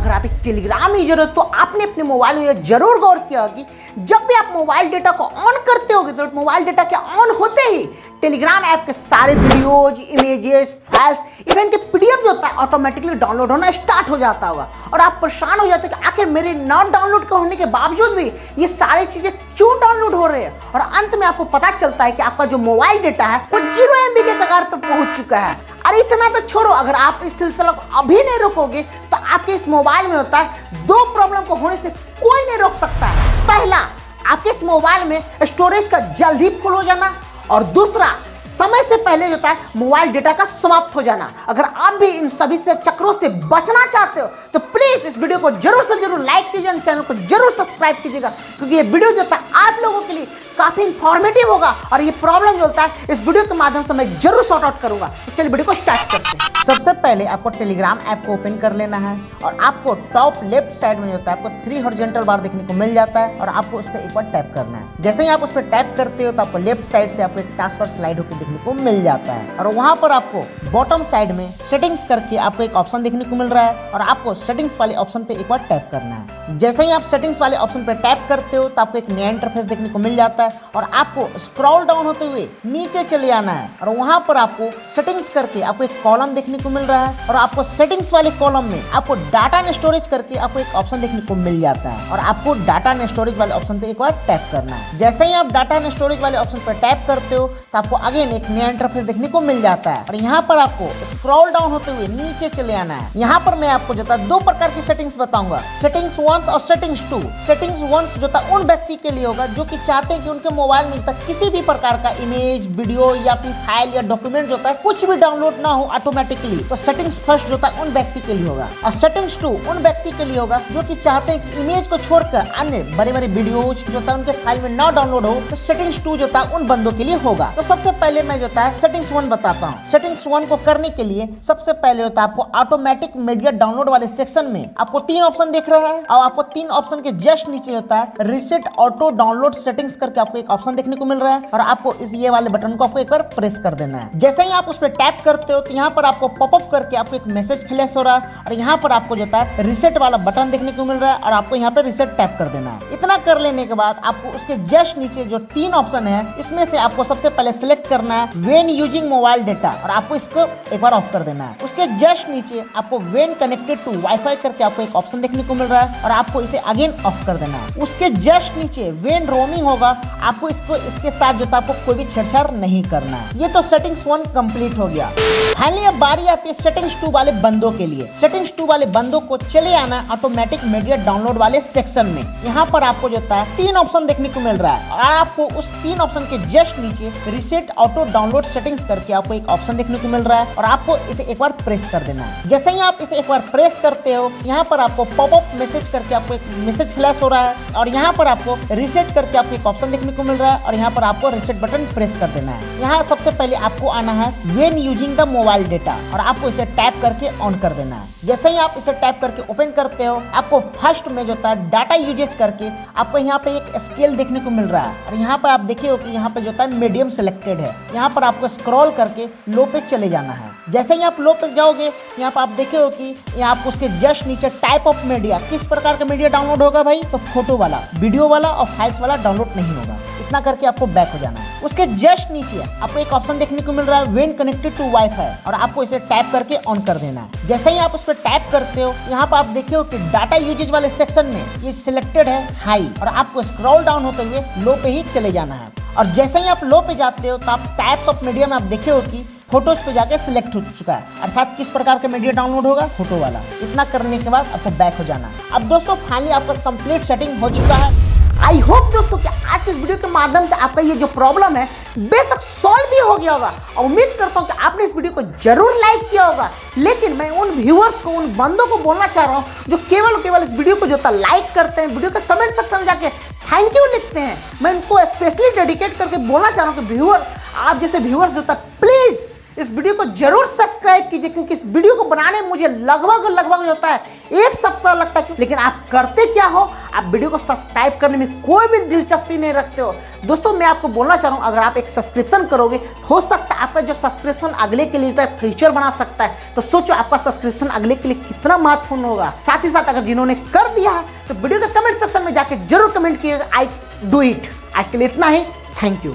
अगर आप एक टेलीग्राम यूजर हो तो आपने अपने मोबाइल में जरूर गौर किया होगा कि जब भी आप मोबाइल डेटा को ऑन करते होगे तो मोबाइल डेटा के ऑन होते ही टेलीग्राम ऐप के सारे वीडियोज, इमेजेस, फाइल्स, इवन के पीडीएफ जो होता है ऑटोमेटिकली डाउनलोड होना स्टार्ट हो जाता होगा और आप परेशान हो जाते हैं कि आखिर मेरे नॉट डाउनलोड होने के बावजूद भी ये सारी चीजें क्यों डाउनलोड हो रहे हैं। और अंत में आपको पता चलता है कि आपका जो मोबाइल डेटा है वो 0 MB के कगार पर पहुंच चुका है। अरे इतना तो छोड़ो, अगर आप इस सिलसिला को अभी नहीं रोकोगे तो आपके इस मोबाइल में होता है 2 प्रॉब्लम को होने से कोई नहीं रोक सकता है। पहला, आपके इस मोबाइल में स्टोरेज का जल्दी फुल हो जाना और दूसरा, समय से पहले जो है मोबाइल डेटा का समाप्त हो जाना। अगर आप भी इन सभी से चक्रों से बचना चाहते हो तो प्लीज इस वीडियो को जरूर से जरूर लाइक कीजिए, चैनल को जरूर सब्सक्राइब कीजिएगा क्योंकि ये वीडियो जो है आप लोगों के लिए काफी इंफॉर्मेटिव होगा और ये प्रॉब्लम जो होता है इस वीडियो के माध्यम से मैं जरूर सॉर्ट आउट करूंगा। तो चलिए वीडियो को स्टार्ट करते हैं। सबसे पहले आपको टेलीग्राम ऐप को ओपन कर लेना है और आपको टॉप लेफ्ट साइड में जो होता है आपको 3 हॉरिजॉन्टल बार देखने को मिल जाता है और आपको उस पर एक बार टैप करना है। जैसे ही आप उस पर टैप करते हो तो आपको लेफ्ट साइड से आपको एक टास्क बार स्लाइड होकर देखने को मिल जाता है और वहां पर आपको बॉटम साइड में सेटिंग्स करके आपको एक ऑप्शन देखने को मिल रहा है और आपको सेटिंग्स वाले ऑप्शन पे एक बार टैप करना है। जैसे ही आप सेटिंग्स वाले ऑप्शन पे टैप करते हो तो आपको एक नया इंटरफेस देखने को मिल जाता है और आपको स्क्रॉल डाउन होते हुए नीचे चले आना है और वहां पर आपको सेटिंग्स करके आपको एक कॉलम देखने को मिल रहा है और आपको सेटिंग्स वाले कॉलम में आपको डाटा एंड स्टोरेज करके आपको एक ऑप्शन देखने को मिल जाता है और आपको डाटा एंड स्टोरेज वाले ऑप्शन पे एक बार टैप करना है। जैसे ही आप डाटा एंड स्टोरेज वाले ऑप्शन पर टैप करते हो तो आपको अगेन एक नया इंटरफेस देखने को मिल जाता है और यहाँ पर आपको स्क्रॉल डाउन होते हुए नीचे चले आना है। यहाँ पर मैं आपको जो था 2 प्रकार की सेटिंग्स बताऊंगा, सेटिंग्स 1 और सेटिंग्स 2। सेटिंग्स 1 जो था उन व्यक्ति के लिए होगा जो कि चाहते हैं कि उनके मोबाइल में तक किसी भी प्रकार का इमेज, वीडियो या फिर फाइल या डॉक्यूमेंट जो था कुछ भी डाउनलोड ना हो ऑटोमेटिकली। तो सेटिंग्स 1 जो था उन व्यक्ति के लिए होगा और सेटिंग्स 2 उन व्यक्ति के लिए होगा जो कि चाहते हैं कि इमेज को छोड़कर अन्य बड़े बड़े वीडियोज जो था उनके फाइल में ना डाउनलोड हो। तो सेटिंग्स 2 जो था उन बंदों के लिए होगा। तो सबसे पहले मैं जो था सेटिंग्स 1 बताता हूँ। सेटिंग्स 1 को करने के लिए सबसे पहले होता है आपको ऑटोमेटिक मीडिया डाउनलोड वाले सेक्शन में आपको 3 ऑप्शन दिख रहा है और आपको 3 ऑप्शन के जस्ट नीचे होता है रीसेट ऑटो डाउनलोड सेटिंग्स करके आपको एक ऑप्शन देखने को मिल रहा है और आपको इस ये वाले बटन को आपको एक बार प्रेस कर देना है। जैसे ही आप उस पर टैप करते हो तो यहाँ पर आपको पॉपअप करके आपको एक मैसेज फ्लैश हो रहा है और यहाँ पर आपको जो है रीसेट वाला बटन देखने को मिल रहा है और आपको यहाँ पे रीसेट टैप कर देना है। इतना कर लेने के बाद आपको उसके जस्ट नीचे जो 3 ऑप्शन है इसमें से आपको सबसे पहले सिलेक्ट करना है व्हेन यूजिंग मोबाइल डेटा और आपको इसको एक बार ऑफ कर देना है। उसके जस्ट नीचे आपको व्हेन कनेक्टेड टू वाईफाई करके आपको एक ऑप्शन देखने को मिल रहा है और आपको इसे अगेन ऑफ कर देना है। उसके जस्ट नीचे व्हेन रोमिंग होगा आपको इसको इसके साथ जो था आपको कोई भी छेड़छाड़ नहीं करना है। ये तो सेटिंग्स 1 कंप्लीट हो गया। फाइनली अब बारी आती है सेटिंग्स 2 वाले बंदों के लिए। सेटिंग्स 2 वाले बंदों को चले आना ऑटोमेटिक मीडिया डाउनलोड वाले सेक्शन में। यहाँ पर आपको जो था 3 ऑप्शन देखने को मिल रहा है और आपको उस 3 ऑप्शन के जस्ट नीचे रीसेट ऑटो डाउनलोड सेटिंग्स करके आपको एक ऑप्शन देखने को मिल रहा है और आपको इसे एक बार प्रेस कर देना है। जैसे ही आप इसे एक बार प्रेस करते हो यहाँ पर आपको पॉपअप मैसेज करके आपको एक मैसेज फ्लैश हो रहा है और यहाँ पर आपको रीसेट करके आपको एक ऑप्शन देखने को मिल रहा है और यहाँ पर आपको रीसेट बटन प्रेस कर देना है। यहाँ सबसे पहले आपको आना है when using the mobile data और आपको इसे टैप करके ऑन कर देना है। जैसे ही आप इसे टैप करके ओपन करते हो आपको फर्स्ट में जो था डाटा यूजेज करके आपको यहाँ पे एक स्केल देखने को मिल रहा है और यहाँ पर आप देखिए हो कि यहाँ पे जो था मीडियम सिलेक्टेड है। यहाँ पर आपको स्क्रॉल करके लो पे चले जाना है। जैसे ही आप लो पे जाओगे यहाँ पर आप देखे हो कि यहाँ आप उसके जस्ट नीचे टाइप ऑफ मीडिया, किस प्रकार का मीडिया डाउनलोड होगा भाई, तो फोटो वाला, वीडियो वाला और फाइल्स वाला डाउनलोड नहीं होगा। इतना करके आपको बैक हो जाना है। उसके जस्ट नीचे आपको एक ऑप्शन देखने को मिल रहा है व्हेन कनेक्टेड टू वाईफाई और आपको इसे टैप करके ऑन कर देना है। जैसे ही आप उस पर टैप करते हो यहाँ पर आप देखिए हो कि डाटा यूजेज वाले सेक्शन में ये सिलेक्टेड है हाई और आपको स्क्रॉल डाउन होते हुए लो पे ही चले जाना है और जैसे ही आप लो पे जाते हो तो आप टाइप्स ऑफ मीडिया में आप देखे हो कि फोटोज पे जाके सिलेक्ट हो चुका है, अर्थात किस प्रकार का मीडिया डाउनलोड होगा, फोटो वाला। इतना करने के बाद आपको बैक हो जाना है। अब दोस्तों फाइनली आपका कंप्लीट सेटिंग हो चुका है। आई होप दोस्तों कि आज के इस वीडियो के माध्यम से आपका ये जो प्रॉब्लम है बेशक सॉल्व भी हो गया होगा और उम्मीद करता हूँ कि आपने इस वीडियो को जरूर लाइक किया होगा। लेकिन मैं उन व्यूअर्स को, उन बंदों को बोलना चाह रहा हूँ जो केवल इस वीडियो को जो था लाइक करते हैं, वीडियो के कमेंट सेक्शन में जाके थैंक यू लिखते हैं। मैं उनको स्पेशली डेडिकेट करके बोलना चाह रहा हूँ कि व्यूअर, आप जैसे व्यूअर्स जो था प्लीज इस वीडियो को जरूर सब्सक्राइब कीजिए, क्योंकि इस वीडियो को बनाने में मुझे लगभग होता है 1 सप्ताह लगता है, लेकिन आप करते क्या हो, आप वीडियो को सब्सक्राइब करने में कोई भी दिलचस्पी नहीं रखते हो। दोस्तों मैं आपको बोलना चाह रहा हूँ, अगर आप एक सब्सक्रिप्शन करोगे हो सकता है आपका जो सब्सक्रिप्शन अगले के लिए फ्यूचर बना सकता है। तो सोचो आपका सब्सक्रिप्शन अगले के लिए कितना महत्वपूर्ण होगा। साथ ही साथ अगर जिन्होंने कर दिया है तो वीडियो के कमेंट सेक्शन में जाके जरूर कमेंट कीजिएगा आई डू इट। आज के लिए इतना ही, थैंक यू।